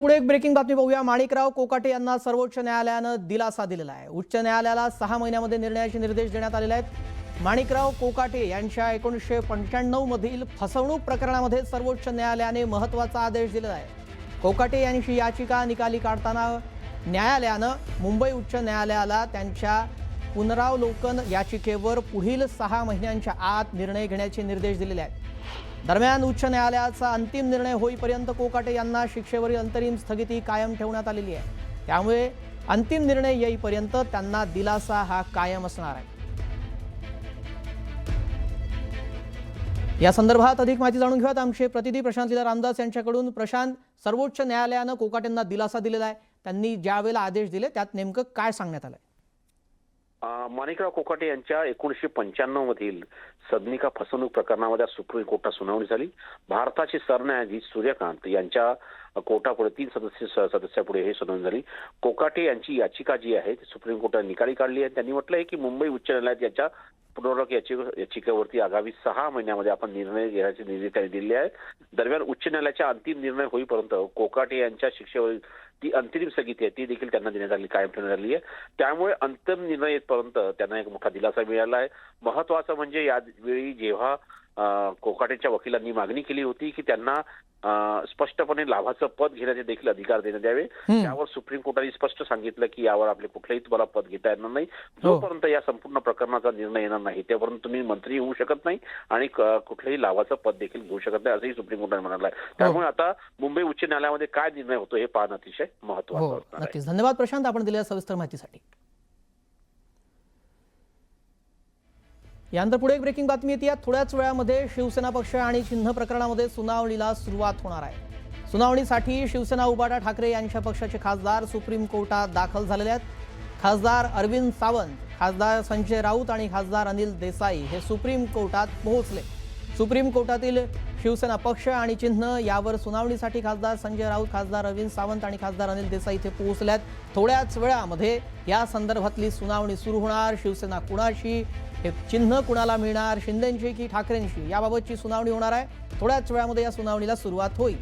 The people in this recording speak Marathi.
पुढे एक ब्रेकिंग बातमी पाहूया। माणिकराव कोकाटे यांना सर्वोच्च न्यायालयानं दिलासा दिलेला आहे। उच्च न्यायालयाला 6 महिन्यांमध्ये निर्णयाचे निर्देश देण्यात आलेले आहेत। माणिकराव कोकाटे यांच्या 1995 मधील फसवणूक प्रकरणामध्ये सर्वोच्च न्यायालयाने महत्त्वाचा आदेश दिला आहे। कोकाटे यांची याचिका निकाली काढताना न्यायालयानं मुंबई उच्च न्यायालयाला त्यांच्या पुनरावलोकन याचिकेवर पुढील 6 महिन्यांच्या आत निर्णय घेण्याचे निर्देश दिलेले आहेत। दरम्यान उच्च न्यायालयाचा अंतिम निर्णय होईपर्यंत कोकाटे यांना शिक्षेवरील अंतरिम स्थगिती कायम ठेवण्यात आलेली आहे। त्यामुळे अंतिम निर्णय येईपर्यंत त्यांना दिलासा हा कायम असणार आहे। या संदर्भात अधिक माहिती जाणून घेऊयात आमचे प्रतिनिधी प्रशांत लीला रामदास यांच्याकडून। प्रशांत, सर्वोच्च न्यायालयानं कोकाटेंना दिलासा दिलेला आहे, त्यांनी ज्यावेळेला आदेश दिले त्यात नेमकं काय सांगण्यात आलंय? माणिकराव कोकाटे यांच्या 1995 मधील सदनिका फसवणूक प्रकरणामध्ये सुप्रीम कोर्टात सुनावणी झाली। भारताचे सरन्यायाधीश सूर्यकांत यांच्या कोर्टापुढे 3 सदस्यापुढे हे सुनावणी झाली। कोकाटे यांची याचिका जी आहे ती सुप्रीम कोर्टाने निकाली काढली आहे। त्यांनी म्हटलं आहे की मुंबई उच्च न्यायालयात याच्या पुनरावलोकन याचिकेवरती आगामी 6 महिन्यामध्ये आपण निर्णय घेण्याचे निर्देश त्यांनी दिले आहेत। दरम्यान उच्च न्यायालयाचा अंतिम निर्णय होईपर्यंत कोकाटे यांच्या शिक्षेवर ती अंतरिम स्थगिती आहे ती देखील त्यांना देण्यात आली, कायम ठेवण्यात आली आहे। त्यामुळे अंतिम निर्णय येतपर्यंत त्यांना एक मोठा दिलासा मिळाला आहे। महत्त्वाचं म्हणजे यावेळी जेव्हा कोकाटेच्या वकिलांनी मागणी केली होती की त्यांना स्पष्टपणे लाभाचं पद घेण्याचे देखील अधिकार देण्यात यावे, त्यावर सुप्रीम कोर्टाने स्पष्ट सांगितलं की यावर आपले कुठलेही तुम्हाला पद घेता येणार नाही। जोपर्यंत या संपूर्ण प्रकरणाचा निर्णय येणार नाही तोपर्यंत तुम्ही मंत्री होऊ शकत नाही आणि कुठलेही लाभाचं पद देखील घेऊ शकत नाही, असंही सुप्रीम कोर्टाने म्हटलं आहे। त्यामुळे आता मुंबई उच्च न्यायालयामध्ये काय निर्णय होतो हे पाहणं अतिशय महत्त्वाचं आहे। नक्कीच, धन्यवाद प्रशांत, आपण दिलेल्या सविस्तर माहितीसाठी। यानंतर पुढे एक ब्रेकिंग बातमी येते। थोड्याच वेळामध्ये शिवसेना पक्ष आणि चिन्ह प्रकरणामध्ये सुनावणीला सुरुवात होणार आहे। सुनावणीसाठी शिवसेना उबाटा ठाकरे यांच्या पक्षाचे खासदार सुप्रीम कोर्टात दाखल झालेले आहेत। खासदार अरविंद सावंत, खासदार संजय राऊत आणि खासदार अनिल देसाई हे सुप्रीम कोर्टात पोहोचले। सुप्रीम कोर्टातील शिवसेना पक्ष आणि चिन्ह यावर सुनावणीसाठी खासदार संजय राऊत, खासदार अरविंद सावंत आणि खासदार अनिल देसाई इथे पोहोचल्यात। थोड्याच वेळामध्ये या संदर्भातली सुनावणी सुरू होणार। शिवसेना कुणाशी, हे चिन्ह कुणाला मिळणार, शिंदेंची की ठाकरेंशी, याबाबतची सुनावणी होणार आहे। थोड्याच वेळामध्ये या सुनावणीला सुरुवात होईल।